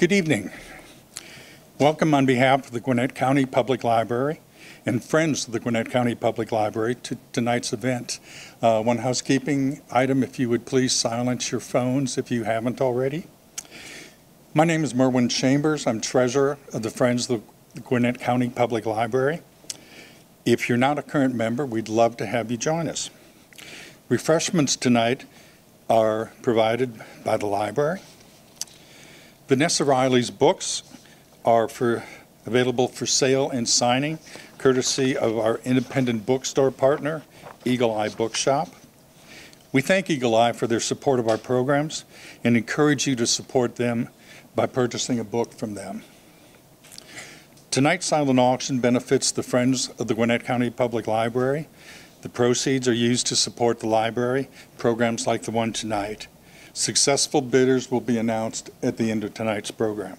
Good evening. Welcome on behalf of the Gwinnett County Public Library and friends of the Gwinnett County Public Library to tonight's event. One housekeeping item, if you would please silence your phones if you haven't already. My name is Merwin Chambers. I'm treasurer of the Friends of the Gwinnett County Public Library. If you're not a current member, we'd love to have you join us. Refreshments tonight are provided by the library. Vanessa Riley's books are available for sale and signing, courtesy of our independent bookstore partner, Eagle Eye Bookshop. We thank Eagle Eye for their support of our programs and encourage you to support them by purchasing a book from them. Tonight's silent auction benefits the Friends of the Gwinnett County Public Library. The proceeds are used to support the library, programs like the one tonight. Successful bidders will be announced at the end of tonight's program.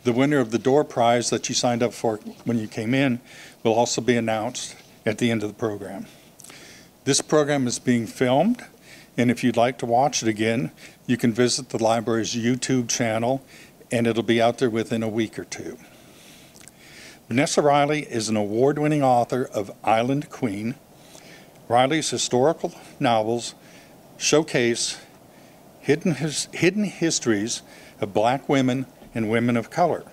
The winner of the door prize that you signed up for when you came in will also be announced at the end of the program. This program is being filmed, and if you'd like to watch it again, you can visit the library's YouTube channel, and it'll be out there within a week or two. Vanessa Riley is an award-winning author of Island Queen. Riley's historical novels showcase hidden histories of Black women and women of color,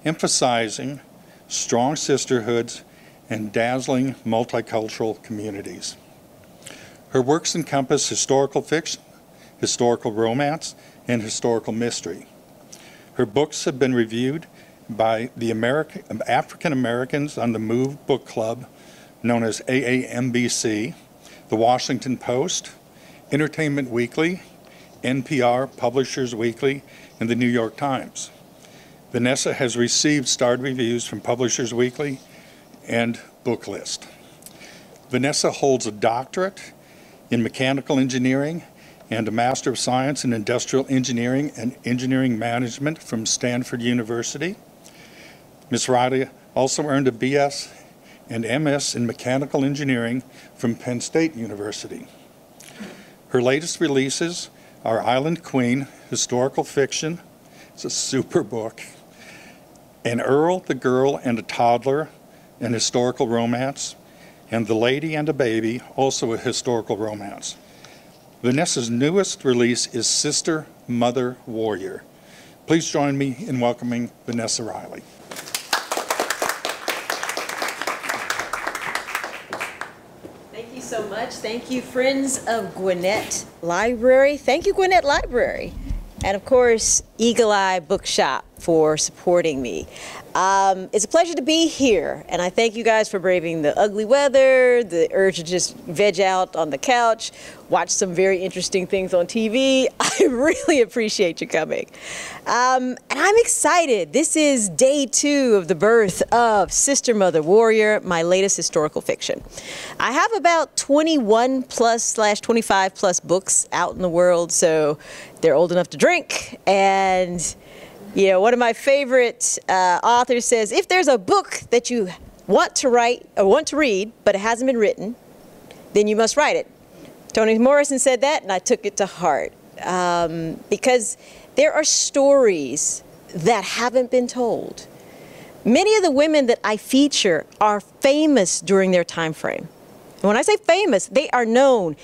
emphasizing strong sisterhoods and dazzling multicultural communities. Her works encompass historical fiction, historical romance, and historical mystery. Her books have been reviewed by the African Americans on the Move Book Club, known as AAMBC, the Washington Post, Entertainment Weekly, NPR, Publishers Weekly, and the New York Times. Vanessa has received starred reviews from Publishers Weekly and Booklist. Vanessa holds a doctorate in mechanical engineering and a Master of Science in Industrial Engineering and Engineering Management from Stanford University. Ms. Riley also earned a BS and MS in Mechanical Engineering from Penn State University. Her latest releases are Island Queen, historical fiction, it's a super book, and Earl, the Girl, and a Toddler, an historical romance, and The Lady and a Baby, also a historical romance. Vanessa's newest release is Sister, Mother, Warrior. Please join me in welcoming Vanessa Riley. Thank you so much. Thank you, Friends of Gwinnett Library. Thank you, Gwinnett Library. And of course, Eagle Eye Bookshop for supporting me. It's a pleasure to be here, and I thank you guys for braving the ugly weather, the urge to just veg out on the couch, watch some very interesting things on TV. I really appreciate you coming. And I'm excited. This is day 2 of the birth of Sister, Mother, Warrior, my latest historical fiction. I have about 21+/25+ books out in the world, so they're old enough to drink. And you know, one of my favorite authors says, if there's a book that you want to write or want to read, but it hasn't been written, then you must write it. Toni Morrison said that, and I took it to heart. Because there are stories that haven't been told. Many of the women that I feature are famous during their time frame. And when I say famous, they are known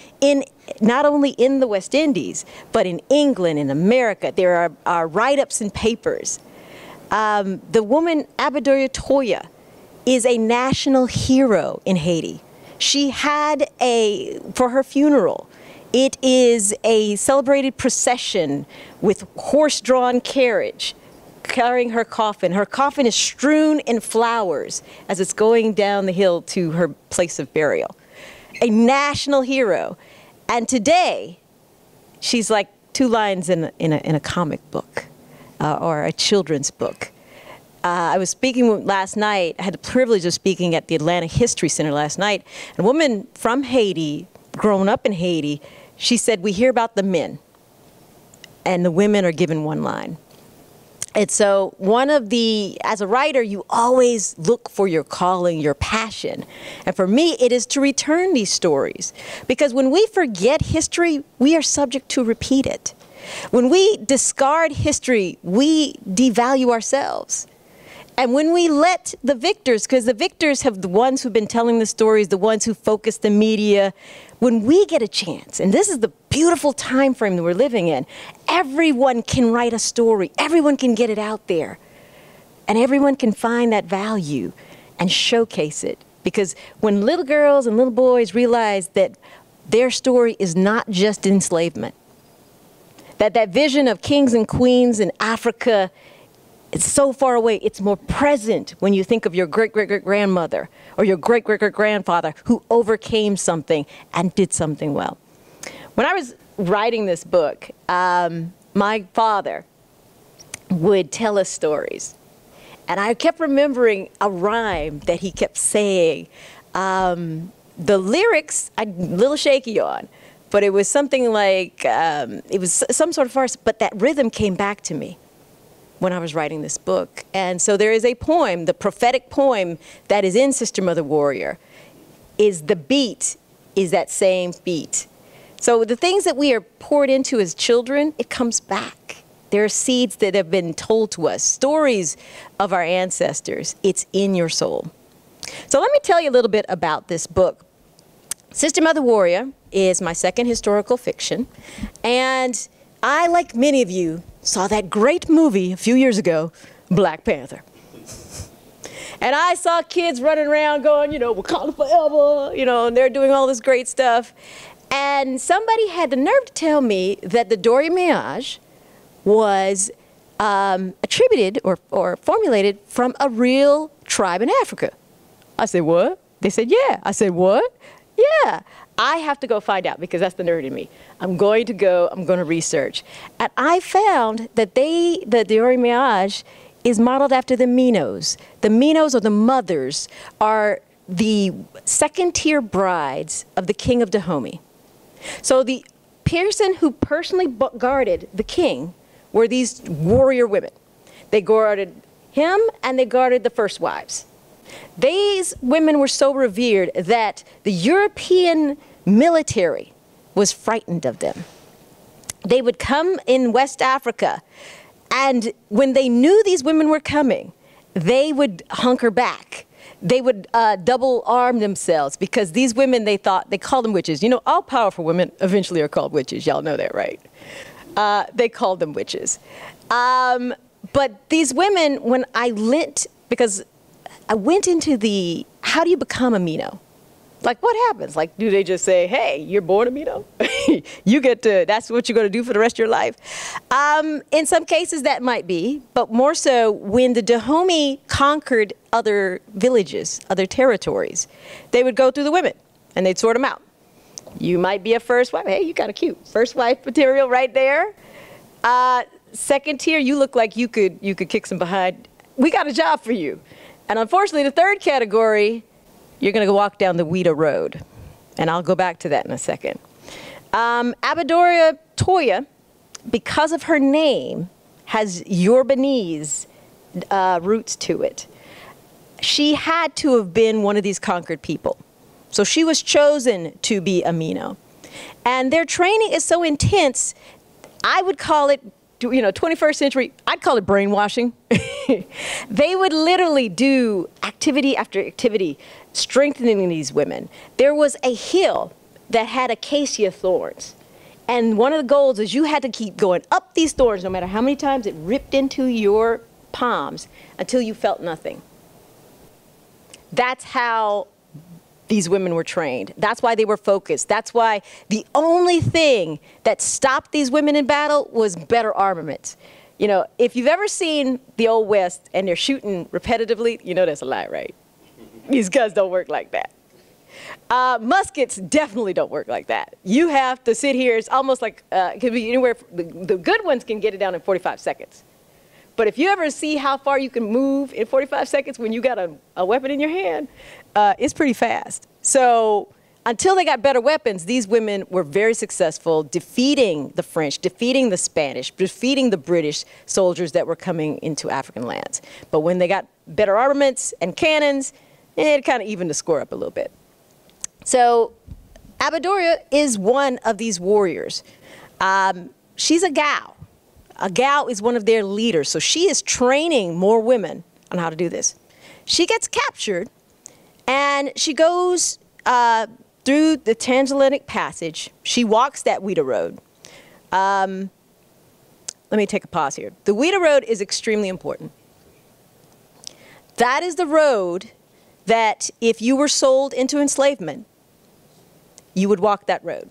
not only in the West Indies, but in England, in America. There are write-ups in papers. The woman, Abadoya Toya, is a national hero in Haiti. She had for her funeral, it is a celebrated procession with horse-drawn carriage carrying her coffin. Her coffin is strewn in flowers as it's going down the hill to her place of burial. A national hero. And today, she's like 2 lines in a comic book or a children's book. I was speaking last night. I had the privilege of speaking at the Atlanta History Center last night. And a woman from Haiti, grown up in Haiti, she said, we hear about the men, and the women are given 1 line. And so as a writer, you always look for your calling, your passion. And for me, it is to return these stories. Because when we forget history, we are subject to repeat it. When we discard history, we devalue ourselves. And when we let the victors, because the victors have the ones who've been telling the stories, the ones who focus the media, when we get a chance, and this is the beautiful time frame that we're living in, everyone can write a story, everyone can get it out there, and everyone can find that value and showcase it. Because when little girls and little boys realize that their story is not just enslavement, that vision of kings and queens in Africa, it's so far away, it's more present when you think of your great-great-great-grandmother or your great-great-great-grandfather who overcame something and did something well. When I was writing this book, my father would tell us stories. And I kept remembering a rhyme that he kept saying. The lyrics, I'm a little shaky on, but it was something like, it was some sort of farce, but that rhythm came back to me when I was writing this book. And so there is a poem, the prophetic poem that is in Sister Mother Warrior, is the beat, is that same beat. So the things that we are poured into as children, it comes back. There are seeds that have been told to us, stories of our ancestors. It's in your soul. So let me tell you a little bit about this book. Sister Mother Warrior is my second historical fiction. And I, like many of you, saw that great movie a few years ago, Black Panther. And I saw kids running around going, you know, Wakanda forever, you know, and they're doing all this great stuff. And somebody had the nerve to tell me that the Dora Milaje was attributed or formulated from a real tribe in Africa. I said, what? They said, yeah. I said, what? Yeah. I have to go find out because that's the nerd in me. I'm going to research. And I found that the Dora Milaje is modeled after the Minos. The Minos, or the mothers, are the second-tier brides of the king of Dahomey. So the person who personally guarded the king were these warrior women. They guarded him and they guarded the first wives. These women were so revered that the European military was frightened of them. They would come in West Africa, and when they knew these women were coming, they would hunker back. They would double arm themselves because these women, they called them witches. You know, all powerful women eventually are called witches. Y'all know that, right? They called them witches. But these women, when because I went into how do you become a Mino? Like, what happens? Like, do they just say, hey, you're born a Mino? That's what you're going to do for the rest of your life? In some cases, that might be, but more so when the Dahomey conquered other villages, other territories, they would go through the women and they'd sort them out. You might be a first wife. Hey, you kind of cute. First wife material right there. Second tier, you look like you could kick some behind. We got a job for you. And unfortunately, the third category, you're going to walk down the Ouida Road. And I'll go back to that in a second. Abadoria Toya, because of her name, has Yorubanese roots to it. She had to have been one of these conquered people. So she was chosen to be a Mino. And their training is so intense, I would call it, 21st century, I'd call it brainwashing. They would literally do activity after activity, strengthening these women. There was a hill that had acacia thorns. And one of the goals is you had to keep going up these thorns, no matter how many times it ripped into your palms, until you felt nothing. That's how these women were trained. That's why they were focused. That's why the only thing that stopped these women in battle was better armament. You know, if you've ever seen the Old West and they're shooting repetitively, you know that's a lie, right? These guns don't work like that. Muskets definitely don't work like that. You have to sit here. It's almost like, it could be anywhere. The good ones can get it down in 45 seconds. But if you ever see how far you can move in 45 seconds when you got a weapon in your hand, it's pretty fast. So until they got better weapons, these women were very successful defeating the French, defeating the Spanish, defeating the British soldiers that were coming into African lands. But when they got better armaments and cannons, it kind of evened the score up a little bit. So Abadoria is one of these warriors. she's a gal. A gal is one of their leaders. So she is training more women on how to do this. She gets captured, and she goes through the transatlantic passage. She walks that Ouida Road. Let me take a pause here. The Ouida Road is extremely important. That is the road that if you were sold into enslavement, you would walk that road.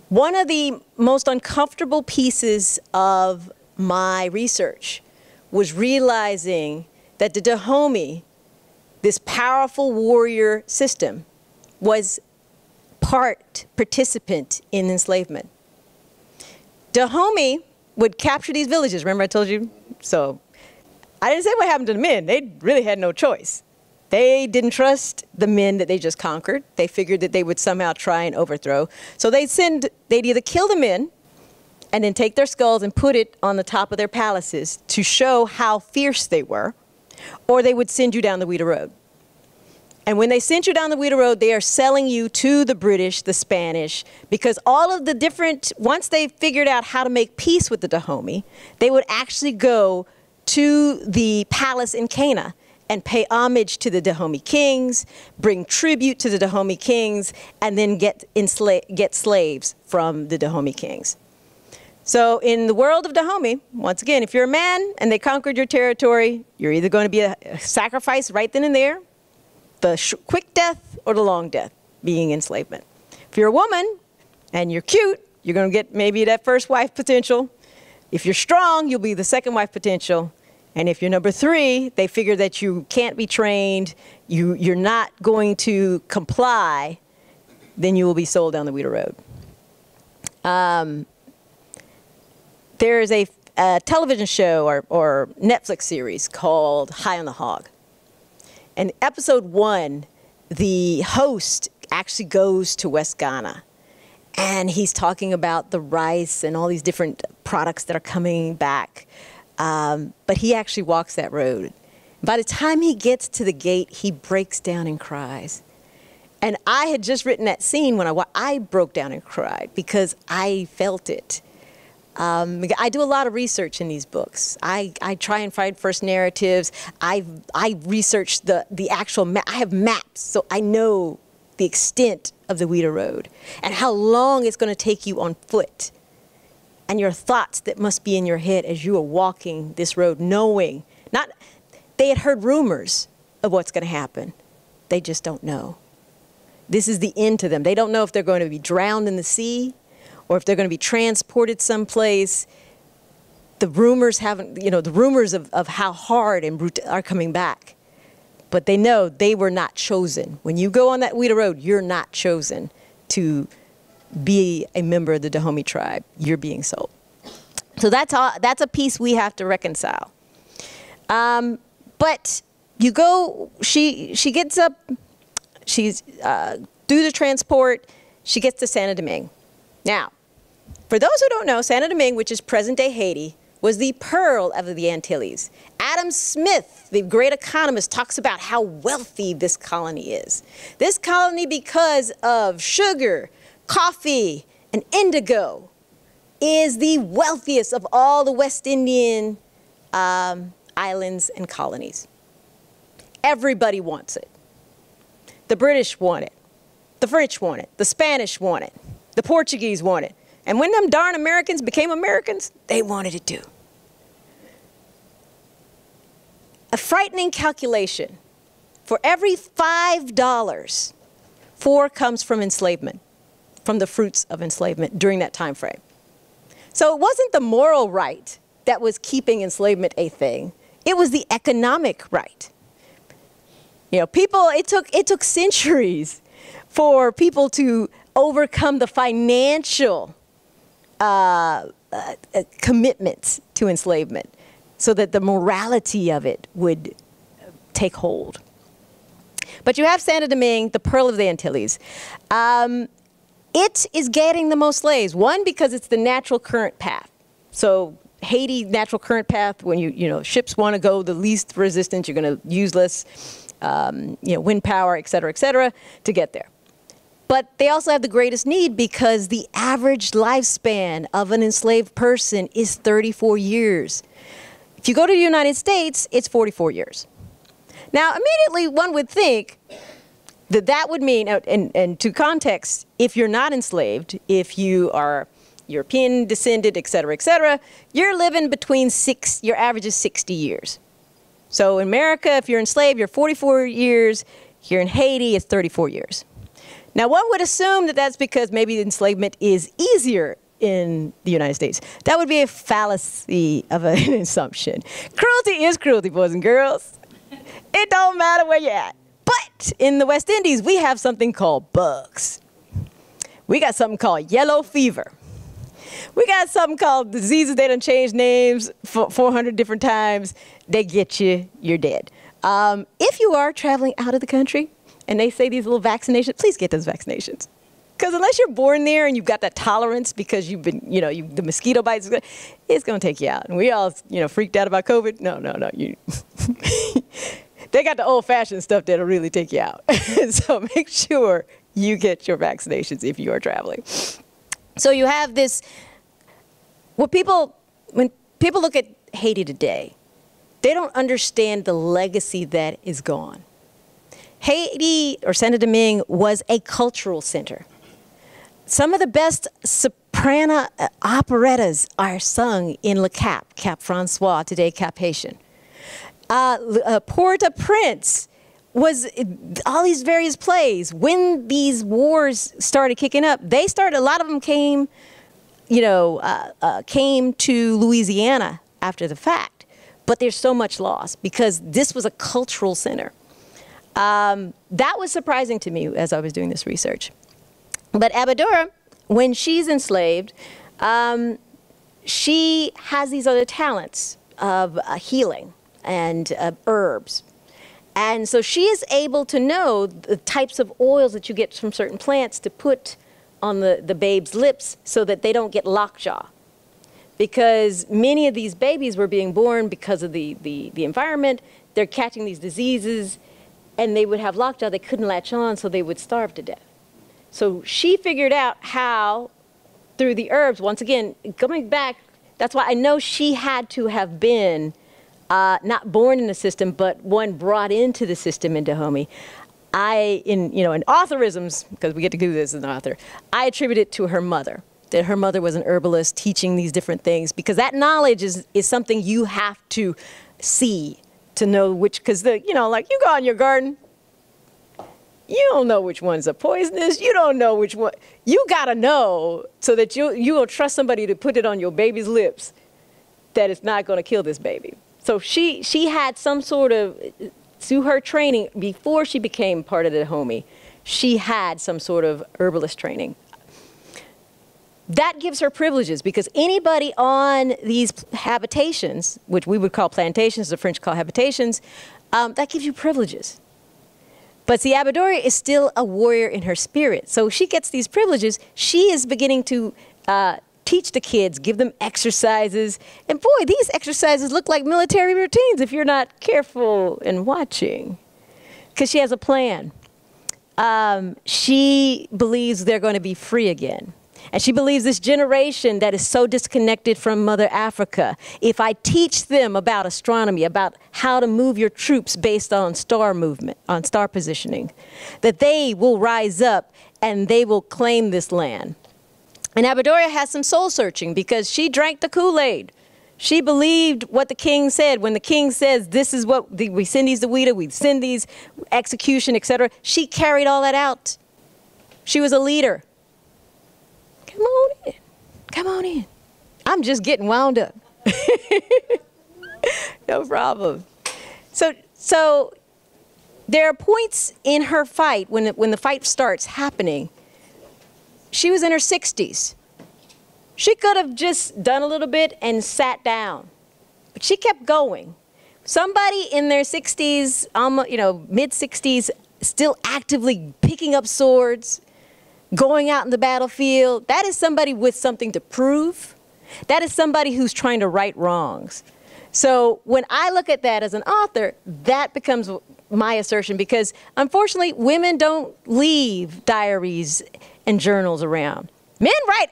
One of the most uncomfortable pieces of my research was realizing that the Dahomey, this powerful warrior system, was participant in enslavement. Dahomey would capture these villages. Remember I told you? So I didn't say what happened to the men. They really had no choice. They didn't trust the men that they just conquered. They figured that they would somehow try and overthrow. So they'd either kill the men and then take their skulls and put it on the top of their palaces to show how fierce they were, or they would send you down the Ouida Road. And when they sent you down the Ouida Road, they are selling you to the British, the Spanish, because all of the different, once they figured out how to make peace with the Dahomey, they would actually go to the palace in Cana and pay homage to the Dahomey kings, bring tribute to the Dahomey kings, and then get slaves from the Dahomey kings. So in the world of Dahomey, once again, if you're a man and they conquered your territory, you're either going to be a sacrifice right then and there, the quick death or the long death, being enslavement. If you're a woman and you're cute, you're going to get maybe that first wife potential. If you're strong, you'll be the second wife potential. And if you're number 3, they figure that you can't be trained, you're not going to comply, then you will be sold down the Ouida Road. There is a television show or Netflix series called High on the Hog. In episode 1, the host actually goes to West Ghana, and he's talking about the rice and all these different products that are coming back. But he actually walks that road. By the time he gets to the gate, he breaks down and cries. And I had just written that scene when I broke down and cried because I felt it. I do a lot of research in these books. I try and find first narratives. I research the actual I have maps, so I know the extent of the Ouida Road and how long it's going to take you on foot. And your thoughts that must be in your head as you are walking this road, knowing, they had heard rumors of what's going to happen. They just don't know. This is the end to them. They don't know if they're going to be drowned in the sea or if they're going to be transported someplace. The rumors the rumors of how hard and brutal are coming back. But they know they were not chosen. When you go on that Ouida Road, you're not chosen to be a member of the Dahomey tribe. You're being sold. So that's a piece we have to reconcile. But you go, she gets up, she's through the transport, she gets to Santo Domingue. Now, for those who don't know, Santo Domingue, which is present-day Haiti, was the pearl of the Antilles. Adam Smith, the great economist, talks about how wealthy this colony is. This colony, because of sugar, coffee, and indigo, is the wealthiest of all the West Indian islands and colonies. Everybody wants it. The British want it. The French want it. The Spanish want it. The Portuguese want it. And when them darn Americans became Americans, they wanted it too. A frightening calculation. For every $5, 4 comes from enslavement, from the fruits of enslavement during that time frame. So it wasn't the moral right that was keeping enslavement a thing. It was the economic right. You know, it took centuries for people to overcome the financial commitments to enslavement so that the morality of it would take hold. But you have Santo Domingue, the pearl of the Antilles. It is getting the most slaves. One, because it's the natural current path. So Haiti, natural current path, when ships want to go the least resistance, you're going to use less wind power, et cetera, to get there. But they also have the greatest need because the average lifespan of an enslaved person is 34 years. If you go to the United States, it's 44 years. Now, immediately one would think that that would mean, and to context, if you're not enslaved, if you are European descended, et cetera, you're living between your average is 60 years. So in America, if you're enslaved, you're 44 years. Here in Haiti, it's 34 years. Now, one would assume that that's because maybe enslavement is easier in the United States. That would be a fallacy of an assumption. Cruelty is cruelty, boys and girls. It don't matter where you're at. But in the West Indies, we have something called bugs. We got something called yellow fever. We got something called diseases. They done changed names 400 different times. They get you, you're dead. If you are traveling out of the country and they say these little vaccinations, please get those vaccinations. Because unless you're born there and you've got that tolerance because you've been, the mosquito bites, it's going to take you out. And we all, freaked out about COVID. No. They got the old-fashioned stuff that'll really take you out. So make sure you get your vaccinations if you are traveling. So you have this, when people look at Haiti today, they don't understand the legacy that is gone. Haiti, or Saint-Domingue, was a cultural center. Some of the best soprano operettas are sung in Le Cap, Cap Francois, today Cap Haitian. Port-au-Prince was all these various plays. When these wars started kicking up, a lot of them came, came to Louisiana after the fact. But there's so much loss because this was a cultural center. That was surprising to me as I was doing this research. But Abadura, when she's enslaved, she has these other talents of healing and herbs. And so she is able to know the types of oils that you get from certain plants to put on the babe's lips so that they don't get lockjaw. Because many of these babies were being born because of the environment. They're catching these diseases, and they would have lockjaw. They couldn't latch on, so they would starve to death. So she figured out how, through the herbs, once again, coming back, that's why I know she had to have been not born in the system, but one brought into the system in Dahomey. In authorisms, because we get to do this as an author, I attribute it to her mother, that her mother was an herbalist teaching these different things, because that knowledge is something you have to see to know which, because like you go in your garden, you don't know which ones are poisonous, you don't know which one, you gotta know so that you will trust somebody to put it on your baby's lips that it's not gonna kill this baby. So she had some sort of, through her training, before she became part of the Dahomey, she had some sort of herbalist training. That gives her privileges because anybody on these habitations, which we would call plantations, the French call habitations, that gives you privileges. But see, Abadura is still a warrior in her spirit. So she gets these privileges. She is beginning to teach the kids, give them exercises. And boy, these exercises look like military routines if you're not careful and watching. Because she has a plan. She believes they're going to be free again. And she believes this generation that is so disconnected from Mother Africa, if I teach them about astronomy, about how to move your troops based on star movement, on star positioning, that they will rise up and they will claim this land. And Abadura has some soul searching because she drank the Kool-Aid. She believed what the king said. When the king says, this is what, we send these to Ouida, we send these execution, etc. She carried all that out. She was a leader. Come on in. Come on in. I'm just getting wound up. No problem. So there are points in her fight when the fight starts happening. She was in her 60s. She could have just done a little bit and sat down, but she kept going. Somebody in their 60s, mid 60s, still actively picking up swords, going out in the battlefield, that is somebody with something to prove. That is somebody who's trying to right wrongs. So when I look at that as an author, that becomes my assertion, because unfortunately, women don't leave diaries and journals around. Men write,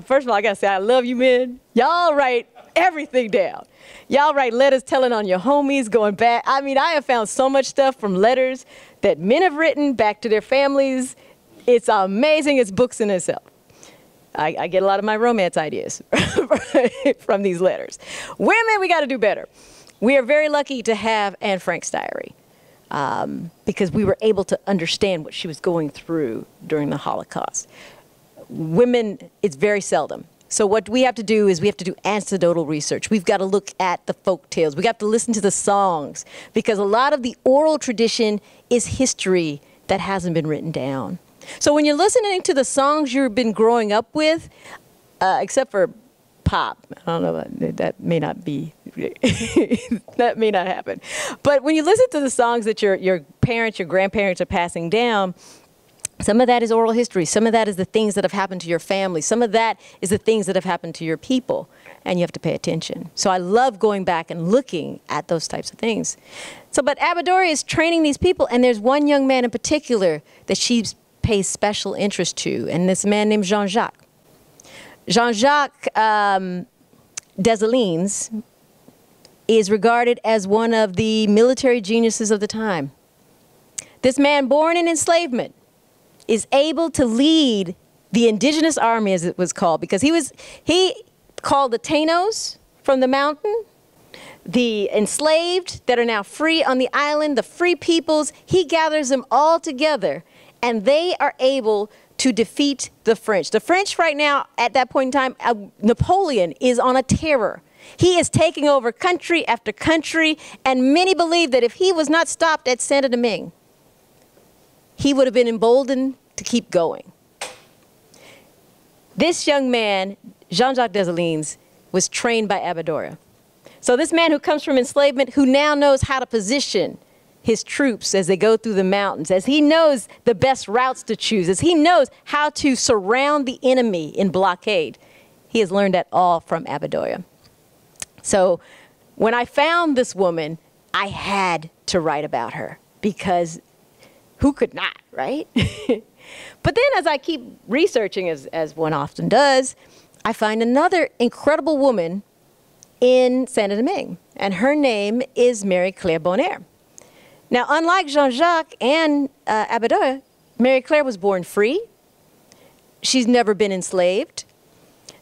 first of all, I gotta say, I love you men. Y'all write everything down. Y'all write letters telling on your homies, going back. I mean, I have found so much stuff from letters that men have written back to their families. It's amazing. It's books in itself. I get a lot of my romance ideas from these letters. Women, we got to do better. We are very lucky to have Anne Frank's diary, because we were able to understand what she was going through during the Holocaust. Women, it's very seldom. So what we have to do is we have to do anecdotal research. We've got to look at the folk tales. We have to listen to the songs, because a lot of the oral tradition is history that hasn't been written down. So when you're listening to the songs you've been growing up with, except for pop, I don't know, that may not be, that may not happen. But when you listen to the songs that your parents, your grandparents are passing down, some of that is oral history. Some of that is the things that have happened to your family. Some of that is the things that have happened to your people. And you have to pay attention. So I love going back and looking at those types of things. So, but Abadoria is training these people. And there's one young man in particular that she pays special interest to. And this man named Jean-Jacques. Jean-Jacques Dessalines is regarded as one of the military geniuses of the time. This man, born in enslavement, is able to lead the indigenous army, as it was called, because he called the Tainos from the mountain, the enslaved that are now free on the island, the free peoples. He gathers them all together, and they are able to defeat the French. The French right now, at that point in time, Napoleon is on a terror. He is taking over country after country, and many believe that if he was not stopped at Saint-Domingue, he would have been emboldened to keep going. This young man, Jean-Jacques Dessalines, was trained by Abadoria. So this man who comes from enslavement, who now knows how to position his troops as they go through the mountains, as he knows the best routes to choose, as he knows how to surround the enemy in blockade, he has learned that all from Abadoria. So when I found this woman, I had to write about her, because who could not, right? But then as I keep researching, as one often does, I find another incredible woman in Saint-Domingue, and her name is Mary Claire Bonaire. Now, unlike Jean-Jacques and Abadoria, Mary Claire was born free. She's never been enslaved.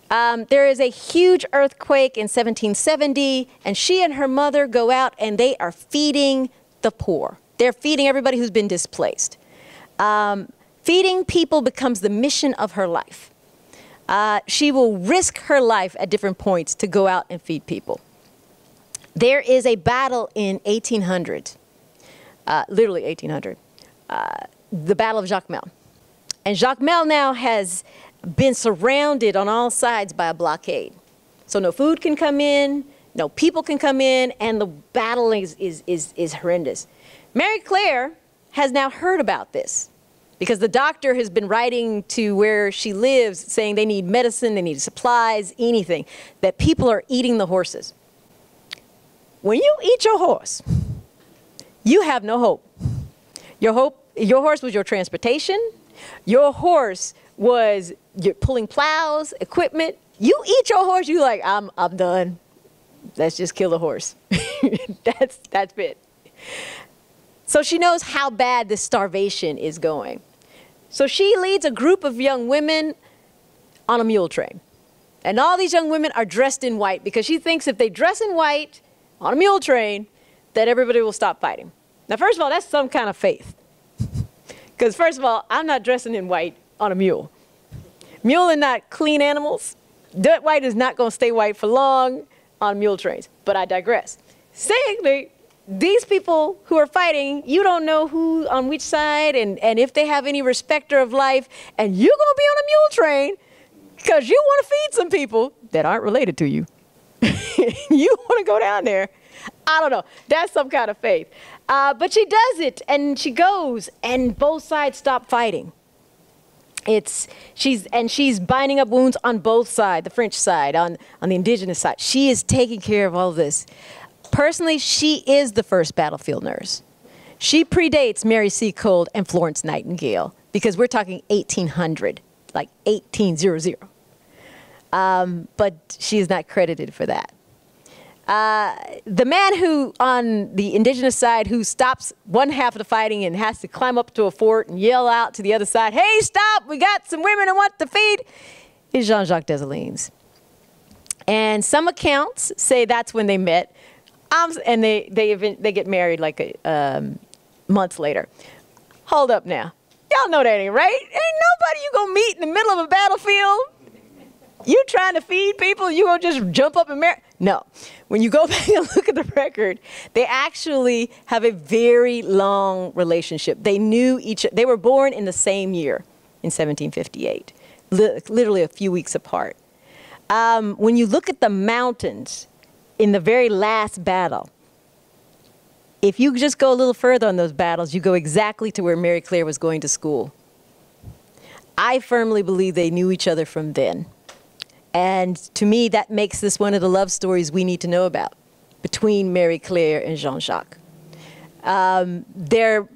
There is a huge earthquake in 1770, and she and her mother go out and they are feeding the poor. They're feeding everybody who's been displaced. Feeding people becomes the mission of her life. She will risk her life at different points to go out and feed people. There is a battle in 1800, literally 1800, the Battle of Jacmel. And Jacmel now has been surrounded on all sides by a blockade. So no food can come in, no people can come in, and the battle is horrendous. Mary Claire has now heard about this, because the doctor has been writing to where she lives saying they need medicine, they need supplies, anything, that people are eating the horses. When you eat your horse, you have no hope. Your horse was your transportation. Your horse was you're pulling plows, equipment. You eat your horse, you like, I'm done. Let's just kill the horse. That's it. So she knows how bad this starvation is going. So she leads a group of young women on a mule train. And all these young women are dressed in white, because she thinks if they dress in white on a mule train, that everybody will stop fighting. Now, first of all, that's some kind of faith. Because first of all, I'm not dressing in white on a mule. Mule are not clean animals. Dirt white is not going to stay white for long on mule trains. But I digress. Secondly, these people who are fighting, you don't know who on which side and if they have any respecter of life. And you're going to be on a mule train because you want to feed some people that aren't related to you. You want to go down there. I don't know. That's some kind of faith. But she does it, and she goes, and both sides stop fighting. She's binding up wounds on both sides, the French side, on the indigenous side. She is taking care of all of this. Personally, she is the first battlefield nurse. She predates Mary Seacole and Florence Nightingale because we're talking 1800, like 1800. But she is not credited for that. The man who, on the indigenous side, who stops one half of the fighting and has to climb up to a fort and yell out to the other side, "Hey, stop, we got some women I want to feed," is Jean-Jacques Dessalines. And some accounts say that's when they met, and they get married like months later. Hold up now. Y'all know that ain't right. Ain't nobody you gonna meet in the middle of a battlefield. You trying to feed people, you gonna just jump up and marry? No. When you go back and look at the record, they actually have a very long relationship. They knew they were born in the same year, in 1758, literally a few weeks apart. When you look at the mountains in the very last battle, if you just go a little further on those battles, you go exactly to where Mary Claire was going to school. I firmly believe they knew each other from then. And to me, that makes this one of the love stories we need to know about between Mary Claire and Jean-Jacques. They're,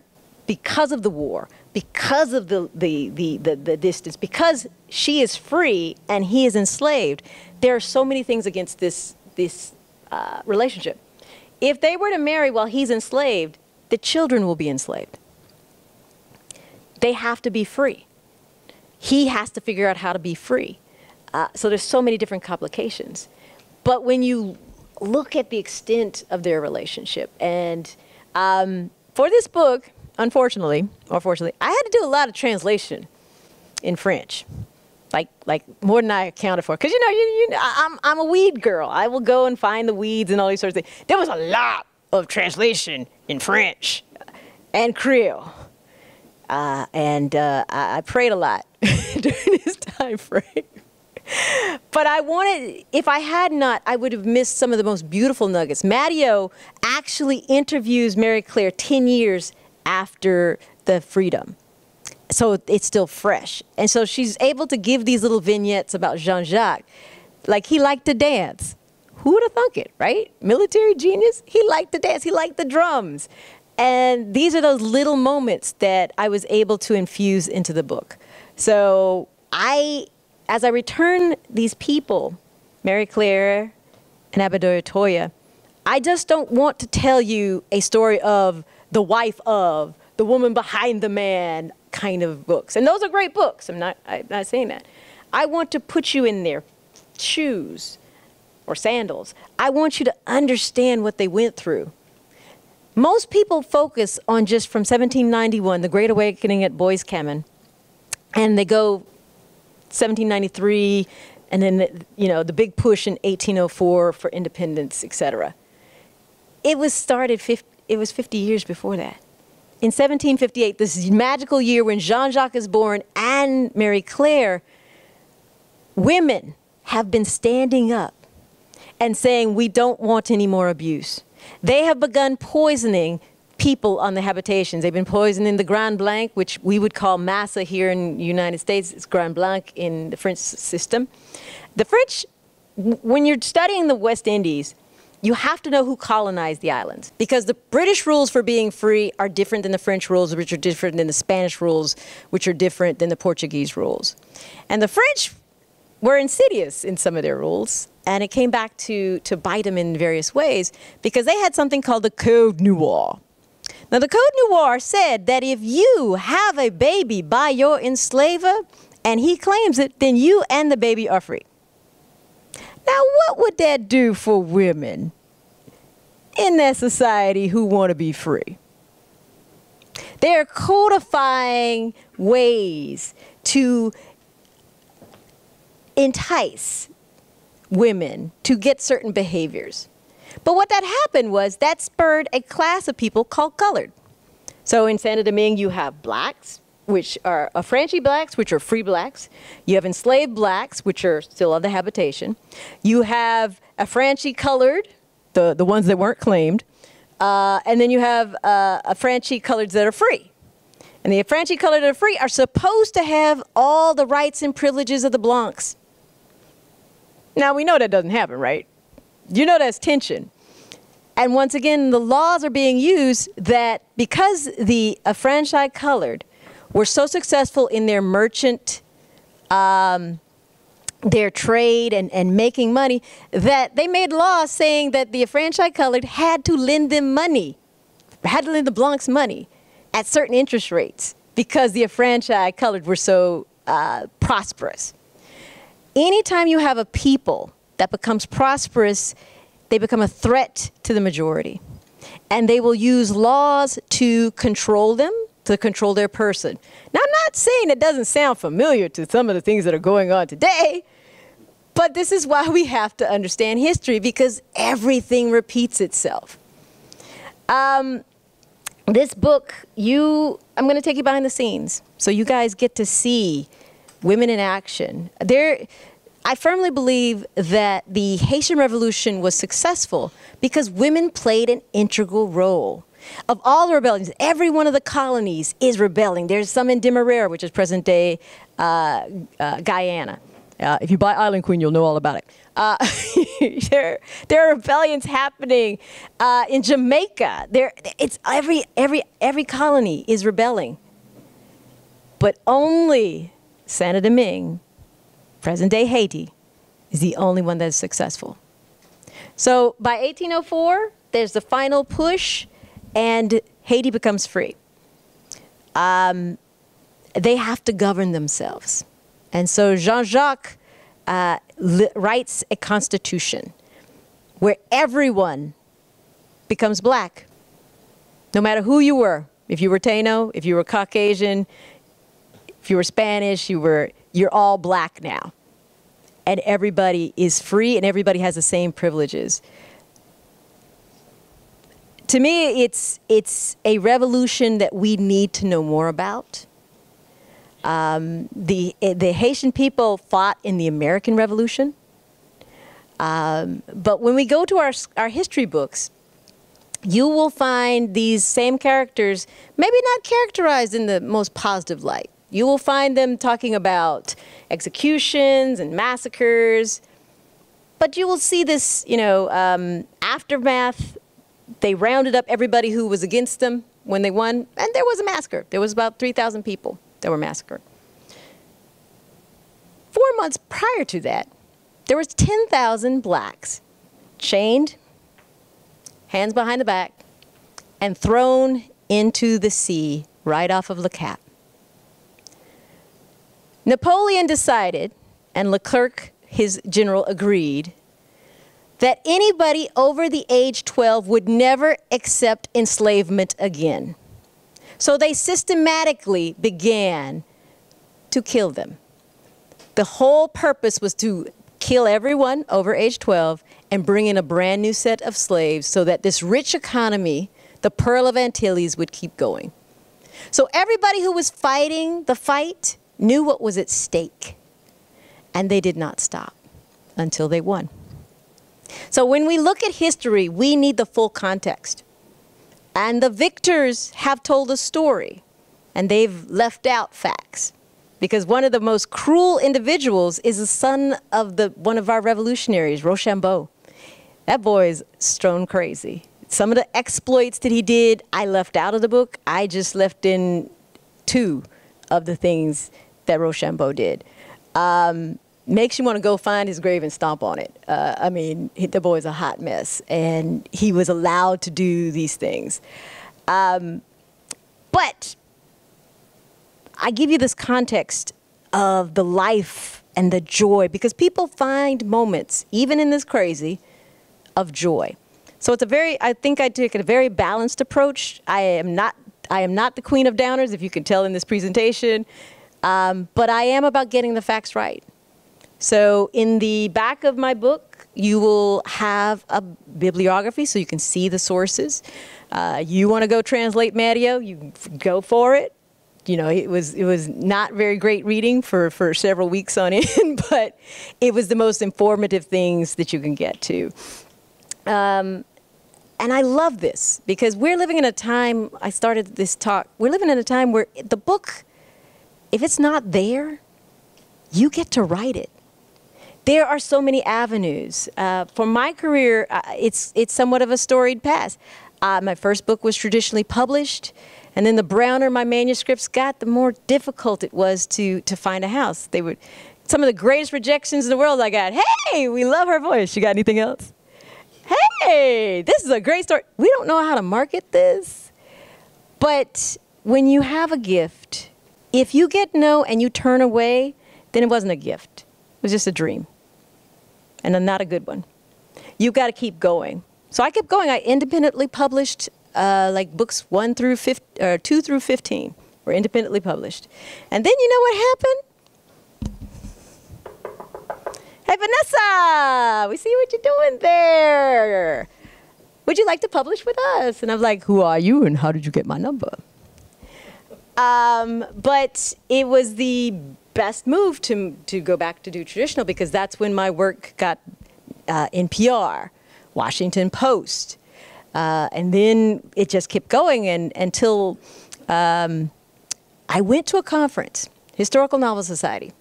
because of the war, because of the distance, because she is free and he is enslaved, there are so many things against this relationship. If they were to marry while he's enslaved, the children will be enslaved. They have to be free. He has to figure out how to be free. So there's so many different complications. But when you look at the extent of their relationship, and for this book, unfortunately, or fortunately, I had to do a lot of translation in French, like more than I accounted for. Because I'm a weed girl. I will go and find the weeds and all these sorts of things. There was a lot of translation in French and Creole. I prayed a lot during this time frame. But I wanted, if I had not, I would have missed some of the most beautiful nuggets. Matteo actually interviews Mary Claire 10 years after the freedom. So it's still fresh. And so she's able to give these little vignettes about Jean-Jacques. Like, he liked to dance. Who would have thunk it, right? Military genius. He liked to dance. He liked the drums. And these are those little moments that I was able to infuse into the book. So as I return these people, Mary Claire and Abadoya Toya, I just don't want to tell you a story of the wife of, the woman behind the man kind of books. And those are great books. I'm not saying that. I want to put you in their shoes or sandals. I want you to understand what they went through. Most people focus on just from 1791, the Great Awakening at Boys Common, and they go 1793, and then the big push in 1804 for independence, etc. It was started. It was 50 years before that. In 1758, this magical year when Jean-Jacques is born and Mary Claire, women have been standing up and saying, we don't want any more abuse. They have begun poisoning people on the habitations. They've been poisoning the Grand Blanc, which we would call massa here in the United States. It's Grand Blanc in the French system. The French, when you're studying the West Indies, you have to know who colonized the islands, because the British rules for being free are different than the French rules, which are different than the Spanish rules, which are different than the Portuguese rules. And the French were insidious in some of their rules, and it came back to bite them in various ways, because they had something called the Code Noir. Now, the Code Noir said that if you have a baby by your enslaver and he claims it, then you and the baby are free. Now, what would that do for women in that society who want to be free? They're codifying ways to entice women to get certain behaviors. But what that happened was that spurred a class of people called colored. So in Santo Domingue, you have blacks, which are Afranchi blacks, which are free blacks. You have enslaved blacks, which are still on the habitation. You have Afranchi colored, the ones that weren't claimed. And then you have Afranchi coloreds that are free. And the Afranchi colored that are free are supposed to have all the rights and privileges of the Blancs. Now, we know that doesn't happen, right? You know that's tension. And once again, the laws are being used that because the affranchised colored were so successful in their merchant, their trade and making money, that they made laws saying that the affranchised colored had to lend them money, had to lend the Blancs money at certain interest rates because the affranchised colored were so prosperous. Anytime you have a people that becomes prosperous, they become a threat to the majority. And they will use laws to control them, to control their person. Now, I'm not saying it doesn't sound familiar to some of the things that are going on today, but this is why we have to understand history, because everything repeats itself. This book, I'm going to take you behind the scenes so you guys get to see women in action. I firmly believe that the Haitian Revolution was successful because women played an integral role. Of all the rebellions, every one of the colonies is rebelling. There's some in Demerara, which is present-day Guyana. If you buy Island Queen, you'll know all about it. There are rebellions happening in Jamaica. It's every colony is rebelling, but only Saint Domingue, present-day Haiti, is the only one that is successful. So by 1804, there's the final push, and Haiti becomes free. They have to govern themselves. And so Jean-Jacques writes a constitution where everyone becomes black, no matter who you were. If you were Taino, if you were Caucasian, if you were Spanish, you're all black now. And everybody is free and everybody has the same privileges. To me, it's a revolution that we need to know more about. The Haitian people fought in the American Revolution. But when we go to our history books, you will find these same characters, maybe not characterized in the most positive light. You will find them talking about executions and massacres. But you will see this, aftermath. They rounded up everybody who was against them when they won, and there was a massacre. There was about 3,000 people that were massacred. 4 months prior to that, there was 10,000 blacks chained, hands behind the back, and thrown into the sea right off of Le Cap. Napoleon decided, and Leclerc, his general, agreed, that anybody over the age 12 would never accept enslavement again. So they systematically began to kill them. The whole purpose was to kill everyone over age 12 and bring in a brand new set of slaves so that this rich economy, the Pearl of Antilles, would keep going. So everybody who was fighting the fight knew what was at stake, and they did not stop until they won. So when we look at history, we need the full context. And the victors have told a story, and they've left out facts. Because one of the most cruel individuals is the son of one of our revolutionaries, Rochambeau. That boy is stone crazy. Some of the exploits that he did, I left out of the book. I just left in 2 of the things that Rochambeau did. Makes you want to go find his grave and stomp on it. I mean, the boy's a hot mess, and he was allowed to do these things. But I give you this context of the life and the joy, because people find moments, even in this crazy, of joy. So it's I think I took a very balanced approach. I am not the queen of downers, if you can tell in this presentation, but I am about getting the facts right. So in the back of my book, you will have a bibliography so you can see the sources. You want to go translate Mario, you go for it. You know, it was not very great reading for several weeks on end, but it was the most informative things that you can get to. And I love this because we're living in a time, I started this talk, we're living in a time where the book, if it's not there, you get to write it. there are so many avenues. For my career, it's somewhat of a storied past. My first book was traditionally published, and then the browner my manuscripts got, the more difficult it was to find a house. They would, some of the greatest rejections in the world I got. Hey, we love her voice. You got anything else? Hey, this is a great story. We don't know how to market this. But when you have a gift, if you get no and you turn away, then it wasn't a gift. It was just a dream. And not a good one. You've got to keep going. So I kept going. I independently published like books 2 through 15 were independently published. And then you know what happened? Hey, Vanessa, we see what you're doing there. Would you like to publish with us? And I was like, who are you and how did you get my number? But it was the best move to go back to do traditional, because that's when my work got NPR, Washington Post, and then it just kept going until I went to a conference, Historical Novel Society,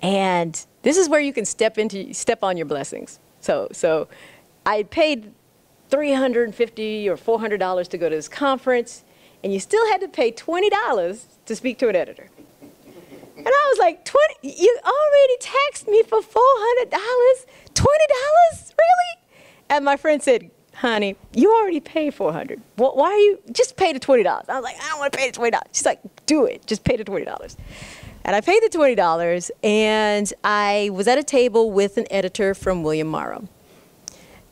and this is where you can step on your blessings. So I paid $350 or $400 to go to this conference, and you still had to pay $20 to speak to an editor. And I was like, you already taxed me for $400, $20, really? And my friend said, honey, you already paid $400. Why are you, just pay the $20. I was like, I don't want to pay the $20. She's like, do it, just pay the $20. And I paid the $20, and I was at a table with an editor from William Morrow.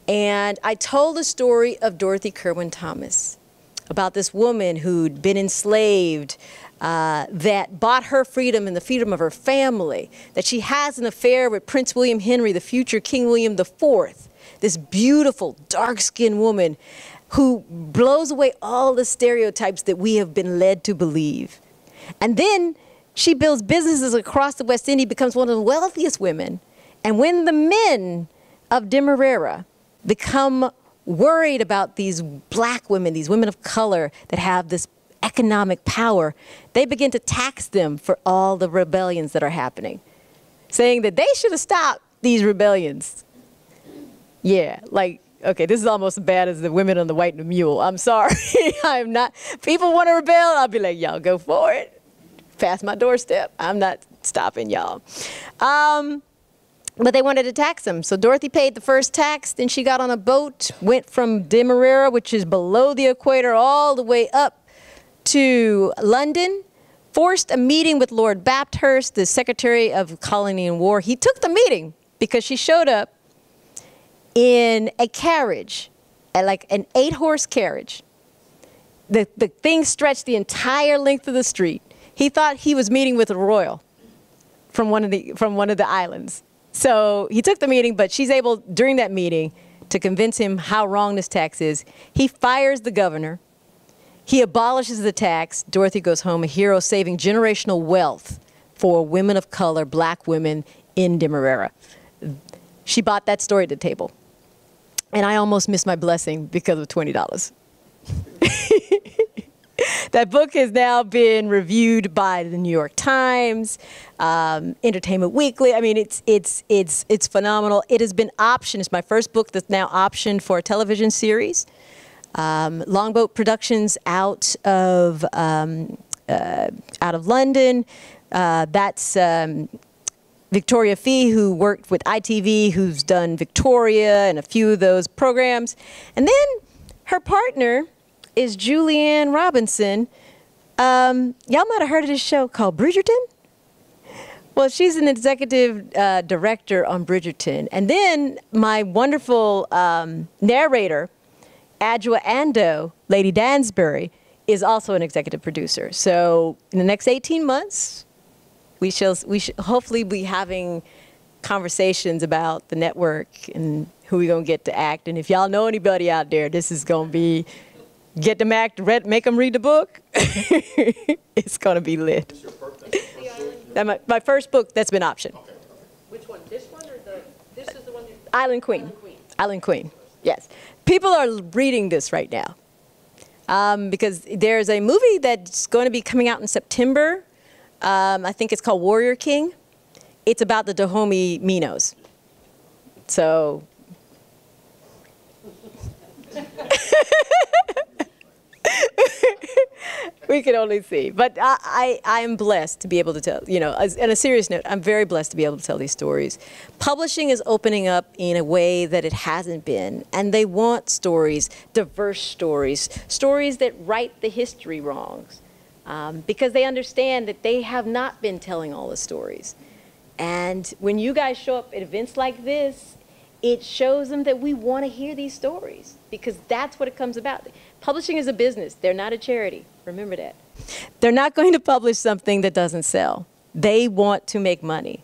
And I told the story of Dorothy Kirwan Thomas, about this woman who'd been enslaved, that bought her freedom and the freedom of her family, that she has an affair with Prince William Henry, the future King William IV, this beautiful, dark-skinned woman who blows away all the stereotypes that we have been led to believe. And then she builds businesses across the West Indies, becomes one of the wealthiest women. And when the men of Demerara become worried about these black women, these women of color that have this economic power, they begin to tax them for all the rebellions that are happening, saying that they should have stopped these rebellions. Yeah, like, okay, this is almost as bad as the women on the white and the mule. I'm sorry, I'm not. People want to rebel, I'll be like, y'all go for it. Past my doorstep, I'm not stopping y'all. But they wanted to tax them. So Dorothy paid the first tax, then she got on a boat, went from Demerara, which is below the equator, all the way up to London, forced a meeting with Lord Bathurst, the Secretary of Colony and War. He took the meeting because she showed up in a carriage, like an 8-horse carriage. The thing stretched the entire length of the street. He thought he was meeting with a royal from one of the islands. So he took the meeting, but she's able, during that meeting, to convince him how wrong this tax is. He fires the governor. He abolishes the tax. Dorothy goes home, a hero, saving generational wealth for women of color, black women in Demerara. She brought that story to the table. And I almost missed my blessing because of $20. That book has now been reviewed by the New York Times, Entertainment Weekly. I mean, it's phenomenal. It has been optioned. It's my first book that's now optioned for a television series. Longboat Productions out of London. That's Victoria Fee, who worked with ITV, who's done Victoria and a few of those programs. And then her partner is Julianne Robinson. Y'all might have heard of this show called Bridgerton. Well, she's an executive director on Bridgerton. And then my wonderful narrator, Adjoa Ando, Lady Dansbury, is also an executive producer. So in the next 18 months, we shall hopefully be having conversations about the network and who we're going to get to act. And if y'all know anybody out there, this is going to be, get them act, make them read the book. It's going to be lit. What's your birthday? My first book that's been optioned. Okay. Which one? This one or this is the one? Island Queen. Island Queen. Island Queen, yes. People are reading this right now because there's a movie that's going to be coming out in September. I think it's called Warrior King. it's about the Dahomey Minos. So we can only see. But I am blessed to be able to tell, you know, on a serious note, I'm very blessed to be able to tell these stories. Publishing is opening up in a way that it hasn't been. And they want stories, diverse stories, stories that right the history wrongs. Because they understand that they have not been telling all the stories. And when you guys show up at events like this, it shows them that we want to hear these stories, because that's what it comes about. Publishing is a business. They're not a charity. Remember that. They're not going to publish something that doesn't sell. They want to make money.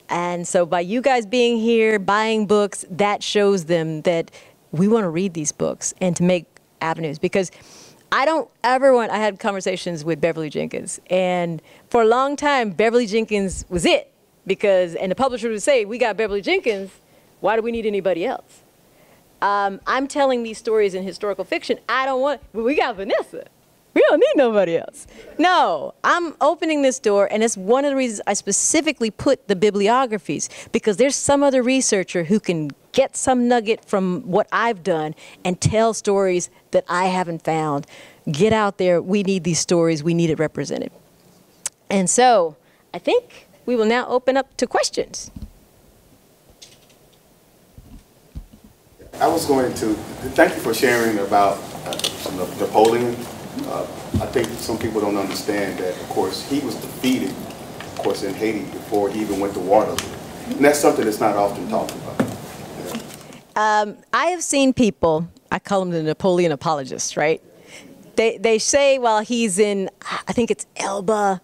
And so by you guys being here, buying books, that shows them that we want to read these books and to make avenues. Because I don't ever want, I had conversations with Beverly Jenkins, and for a long time, Beverly Jenkins was it. Because, and the publisher would say, we got Beverly Jenkins, why do we need anybody else? I'm telling these stories in historical fiction. I don't want, well, we got Vanessa. We don't need nobody else. No, I'm opening this door, and it's one of the reasons I specifically put the bibliographies, because there's some other researcher who can get some nugget from what I've done and tell stories that I haven't found. Get out there. We need these stories. We need it represented. And so I think we will now open up to questions. I was going to thank you for sharing about Napoleon. I think some people don't understand that, of course, he was defeated, of course, in Haiti before he even went to Waterloo. And that's something that's not often talked about. I have seen people, I call them the Napoleon apologists, right? They say while he's in, I think it's Elba,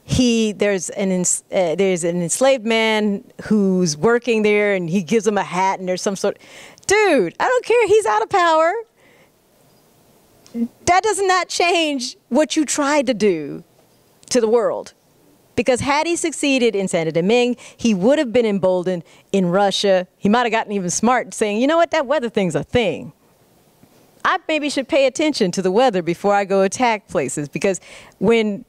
there's an enslaved man who's working there, and he gives him a hat, and there's some sort. Dude, I don't care. He's out of power. That does not change what you tried to do to the world. Because had he succeeded in Saint-Domingue, he would have been emboldened in Russia. He might have gotten even smart saying, you know what, that weather thing's a thing. I maybe should pay attention to the weather before I go attack places. Because when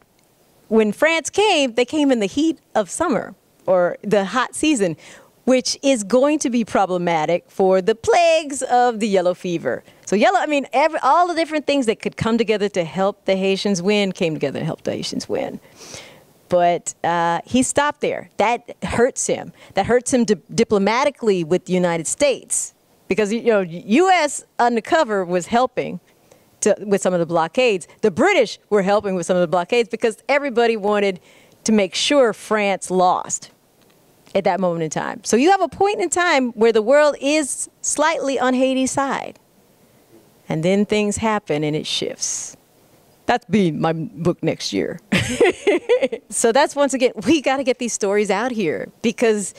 France came, they came in the heat of summer, or the hot season, which is going to be problematic for the plagues of the yellow fever. So all the different things that could come together to help the Haitians win came together to help the Haitians win. But he stopped there. That hurts him. That hurts him diplomatically with the United States, because U.S. undercover was helping with some of the blockades. The British were helping with some of the blockades because everybody wanted to make sure France lost at that moment in time. So you have a point in time where the world is slightly on Haiti's side. And then things happen and it shifts. That's be my book next year. So that's, once again, we got to get these stories out here, because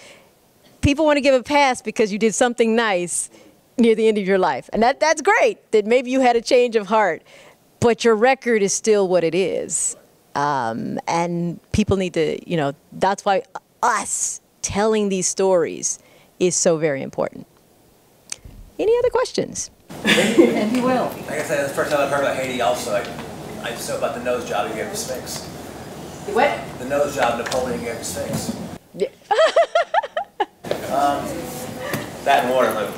people want to give a pass because you did something nice near the end of your life. And that's great, that maybe you had a change of heart, but your record is still what it is. And people need to, that's why us telling these stories is so very important. Any other questions? And he will. Like I said, that's the first time I've heard about Haiti also. I just know about the nose job he gave the Sphinx. The what? The nose job Napoleon gave the Sphinx. Yeah. That and Waterloo.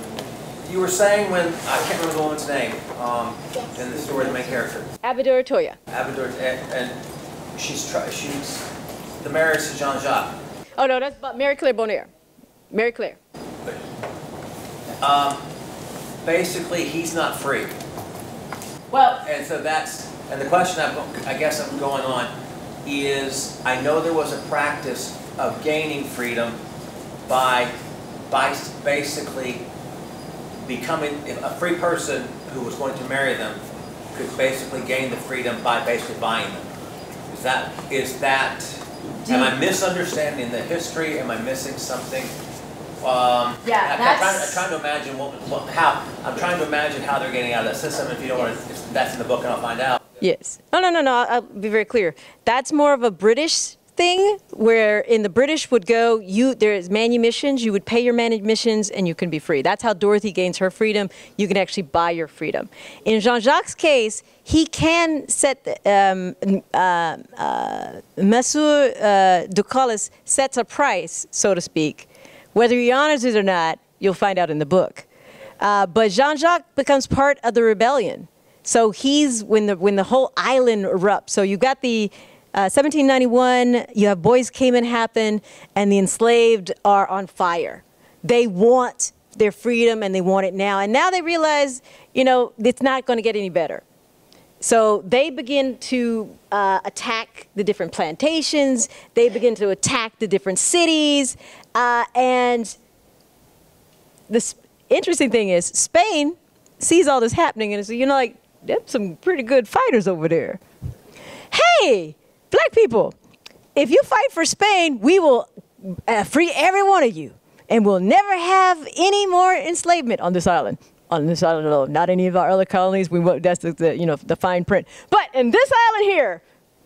You were saying when, I can't remember the woman's name, in the story, the main character. Abador Toya. Abador, and she's the marriage to Jean-Jacques. Oh no, that's Mary Claire Bonheur. Mary Claire. Basically, he's not free. Well, And so and the question I guess I'm going on is, I know there was a practice of gaining freedom by basically becoming a free person who was going to marry them could basically gain the freedom by basically buying them. Am I misunderstanding the history? Am I missing something? I'm trying to imagine I'm trying to imagine how they're getting out of that system. If you don't want to, that's in the book, and I'll find out. yes. No. I'll be very clear. That's more of a British thing where in the British would go, there's manumissions, you would pay your manumissions and you can be free. That's how Dorothy gains her freedom. You can actually buy your freedom. In Jean-Jacques' case, he can set, Monsieur de Collis sets a price, so to speak. Whether he honors it or not, you'll find out in the book. But Jean-Jacques becomes part of the rebellion. So he's, when the whole island erupts, so you got the 1791, you have Boys Cayman happen, and the enslaved are on fire. They want their freedom, and they want it now. And now they realize, you know, it's not going to get any better. So they begin to attack the different plantations. They begin to attack the different cities. And the interesting thing is, Spain sees all this happening, and it's, you know, like, there's some pretty good fighters over there. Hey! Black people, if you fight for Spain, we will free every one of you, and we'll never have any more enslavement on this island. On this island alone, not any of our other colonies. We won't, that's the you know, the fine print. But in this island here,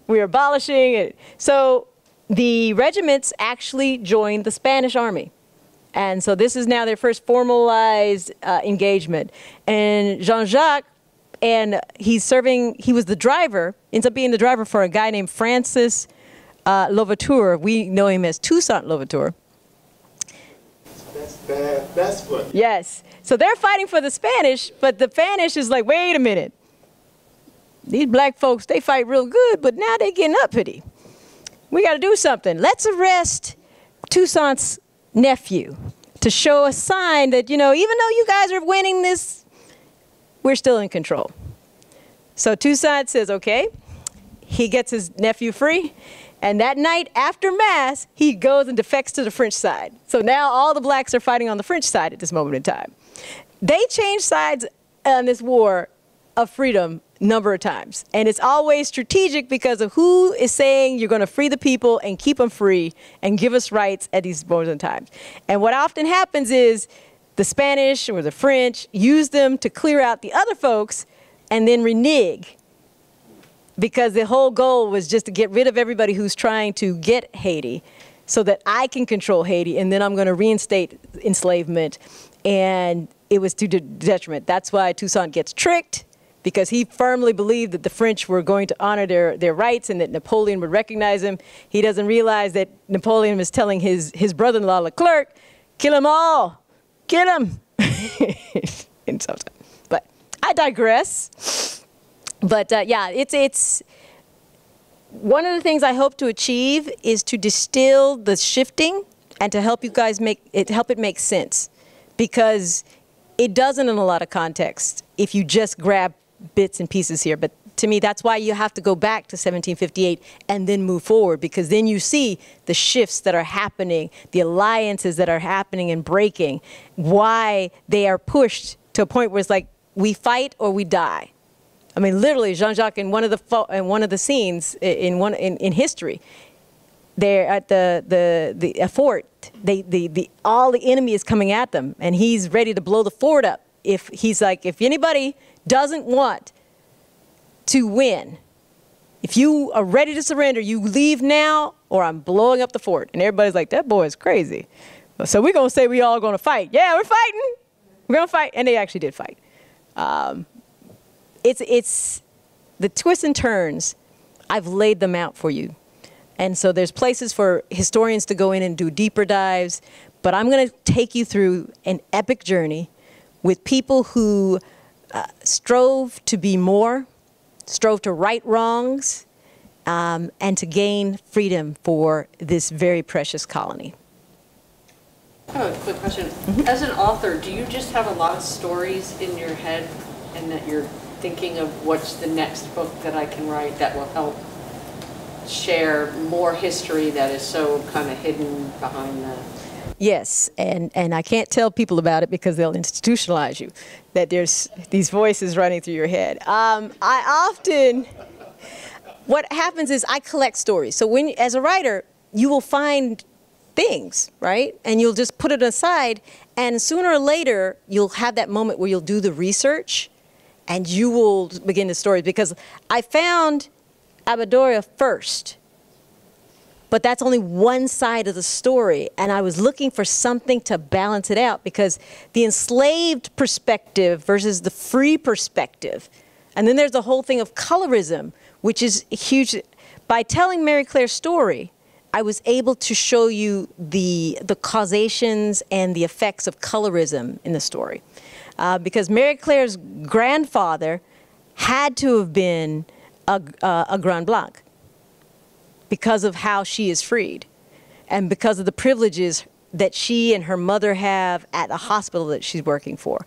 we're abolishing it. So the regiments actually joined the Spanish army, and so this is now their first formalized engagement. And Jean-Jacques. And he was the driver, ends up being the driver for a guy named Francis Louverture. We know him as Toussaint Louverture. That's bad. That's funny. Yes. So they're fighting for the Spanish, but the Spanish is like, wait a minute. These black folks, they fight real good, but now they're getting uppity. We got to do something. Let's arrest Toussaint's nephew to show a sign that, you know, even though you guys are winning this, we're still in control. So Toussaint says, okay. He gets his nephew free. And that night after Mass, he goes and defects to the French side. So now all the blacks are fighting on the French side at this moment in time. They change sides on this war of freedom a number of times. And it's always strategic because of who is saying you're going to free the people and keep them free and give us rights at these moments in time. And what often happens is the Spanish or the French use them to clear out the other folks and then renege, because the whole goal was just to get rid of everybody who's trying to get Haiti so that I can control Haiti, and then I'm going to reinstate enslavement. And it was to detriment. That's why Toussaint gets tricked, because he firmly believed that the French were going to honor their rights and that Napoleon would recognize him. He doesn't realize that Napoleon was telling his brother-in-law Leclerc, kill them all. Get him! But I digress. But yeah, it's one of the things I hope to achieve is to distill the shifting and to help you guys help it make sense, because it doesn't in a lot of contexts if you just grab bits and pieces here. But to me, that's why you have to go back to 1758 and then move forward, because then you see the shifts that are happening, the alliances that are happening and breaking, why they are pushed to a point where it's like, we fight or we die. I mean, literally, Jean-Jacques in one of the scenes in history, they're at the fort. All the enemy is coming at them, and he's ready to blow the fort up. If he's like, if anybody doesn't want to win, if you are ready to surrender, you leave now or I'm blowing up the fort. And everybody's like, that boy is crazy. So we're going to say we all going to fight. Yeah, we're fighting. We're going to fight. And they actually did fight. It's the twists and turns. I've laid them out for you. And so there's places for historians to go in and do deeper dives. But I'm going to take you through an epic journey with people who strove to be more, strove to right wrongs, and to gain freedom for this very precious colony. I have a quick question. As an author, do you just have a lot of stories in your head and that you're thinking of what's the next book that I can write that will help share more history that is so kind of hidden behind the... Yes, and I can't tell people about it because they'll institutionalize you, that there's these voices running through your head. What happens is I collect stories. So as a writer, you will find things, right? And you'll just put it aside, and sooner or later, you'll have that moment where you'll do the research, and you will begin the stories. Because I found Abadoria first, But that's only one side of the story. And I was looking for something to balance it out, because the enslaved perspective versus the free perspective. And then there's the whole thing of colorism, which is huge. By telling Mary Claire's story, I was able to show you the causations and the effects of colorism in the story. Because Mary Claire's grandfather had to have been a Grand Blanc, because of how she is freed and because of the privileges that she and her mother have at a hospital that she's working for.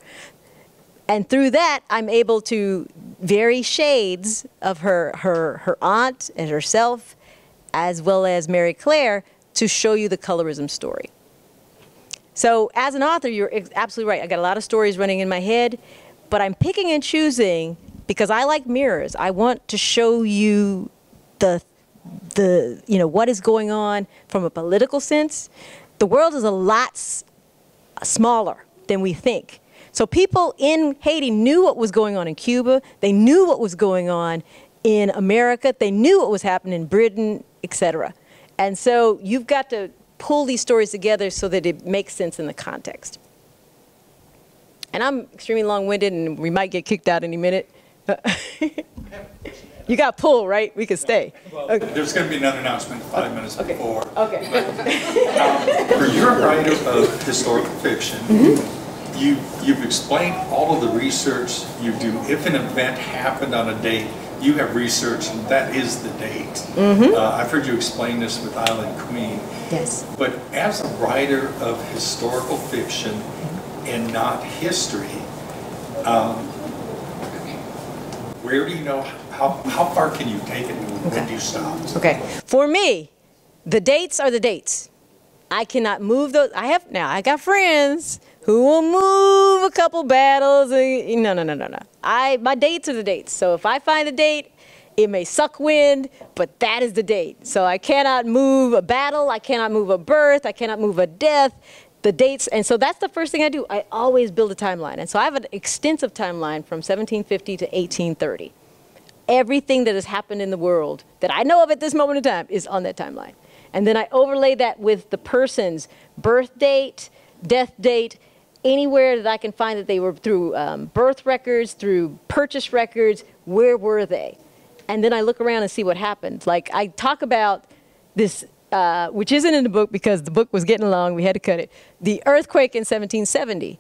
And through that, I'm able to vary shades of her aunt and herself, as well as Mary Claire, to show you the colorism story. So as an author, you're absolutely right. I got a lot of stories running in my head, but I'm picking and choosing because I like mirrors. I want to show you what is going on from a political sense. The world is a lot smaller than we think. So people in Haiti knew what was going on in Cuba. They knew what was going on in America. They knew what was happening in Britain, etc. And so you've got to pull these stories together so that it makes sense in the context. And I'm extremely long-winded, and we might get kicked out any minute. You got pulled, right? We could stay. Well, okay. There's going to be another announcement 5 minutes before. Okay. For your writer of historical fiction, you've explained all of the research you do. If an event happened on a date, you have research, and that is the date. I've heard you explain this with Island Queen. Yes. But as a writer of historical fiction and not history, where do you know, how far can you take it, and when do you stop? Okay. For me, the dates are the dates. I cannot move those. I got friends who will move a couple battles. No. My dates are the dates. So if I find a date, it may suck wind, but that is the date. So I cannot move a battle. I cannot move a birth. I cannot move a death. The dates, and so that's the first thing I do. I always build a timeline. And so I have an extensive timeline from 1750 to 1830. Everything that has happened in the world that I know of at this moment in time is on that timeline. And then I overlay that with the person's birth date, death date, anywhere that I can find that they were through birth records, through purchase records, where were they? And then I look around and see what happened. Like I talk about this, which isn't in the book because the book was getting long, we had to cut it, the earthquake in 1770.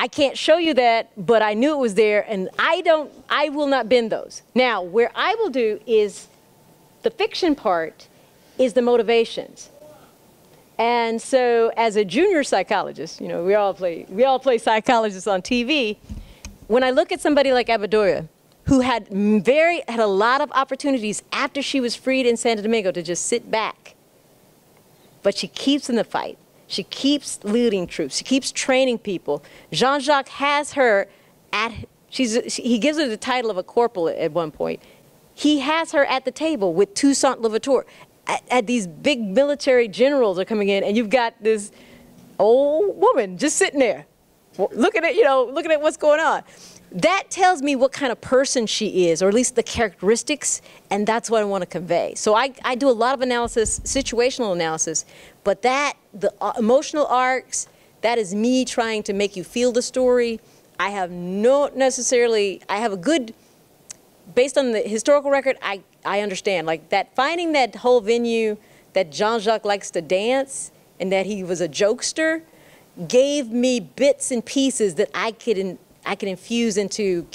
I can't show you that, but I knew it was there, and I will not bend those. Now, where I will do is, the fiction part is the motivations. And so as a junior psychologist, we all play psychologists on TV. When I look at somebody like Abadoya, who had a lot of opportunities after she was freed in Santo Domingo to just sit back, but she keeps in the fight. She keeps leading troops. She keeps training people. Jean-Jacques has her he gives her the title of a corporal at one point. He has her at the table with Toussaint Louverture. At these big military generals are coming in, and you've got this old woman just sitting there, looking at what's going on. That tells me what kind of person she is, or at least the characteristics, and that's what I want to convey. So I do a lot of analysis, situational analysis, but the emotional arcs, that is me trying to make you feel the story. I have a good, based on the historical record, I understand. Like that, finding that whole venue that Jean-Jacques likes to dance and that he was a jokester gave me bits and pieces that I could infuse into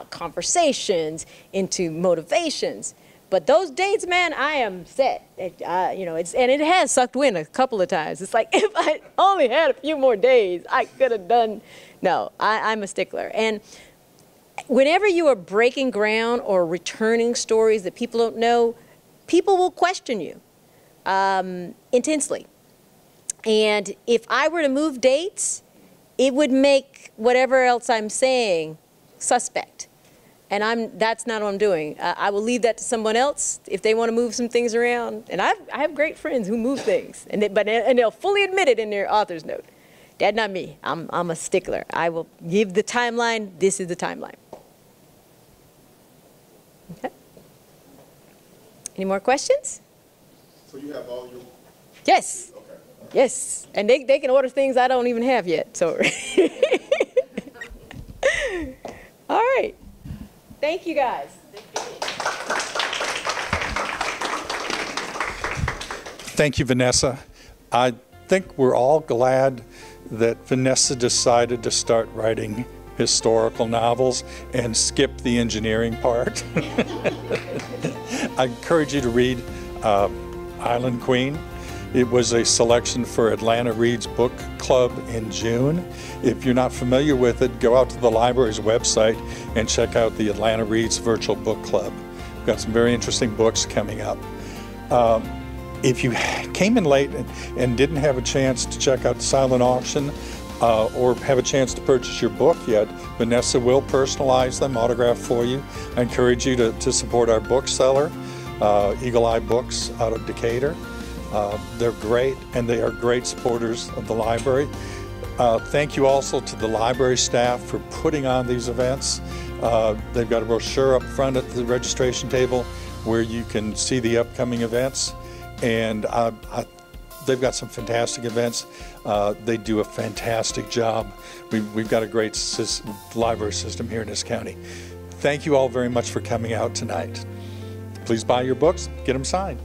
conversations, into motivations. But those dates, man, I am set. And it has sucked wind a couple of times. It's like, if I only had a few more days, I could have done. No, I'm a stickler. And whenever you are breaking ground or returning stories that people don't know, people will question you intensely. And if I were to move dates, it would make whatever else I'm saying suspect. And that's not what I'm doing. I will leave that to someone else if they want to move some things around. And I have great friends who move things, and they'll fully admit it in their author's note. That's not me. I'm a stickler. I will give the timeline. This is the timeline. Okay. Any more questions? So you have all your... Yes. Okay. Yes. And they can order things I don't even have yet. So. All right. Thank you guys. Thank you, Vanessa. I think we're all glad that Vanessa decided to start writing historical novels and skip the engineering part. I encourage you to read Island Queen. It was a selection for Atlanta Reads Book Club in June. If you're not familiar with it, go out to the library's website and check out the Atlanta Reads Virtual Book Club. We've got some very interesting books coming up. If you came in late and didn't have a chance to check out the silent auction or have a chance to purchase your book yet, Vanessa will personalize them, autograph for you. I encourage you to support our bookseller, Eagle Eye Books out of Decatur. They're great, and they are great supporters of the library. Thank you also to the library staff for putting on these events. They've got a brochure up front at the registration table where you can see the upcoming events. And they've got some fantastic events. They do a fantastic job. We've got a great library system here in this county. Thank you all very much for coming out tonight. Please buy your books, get them signed.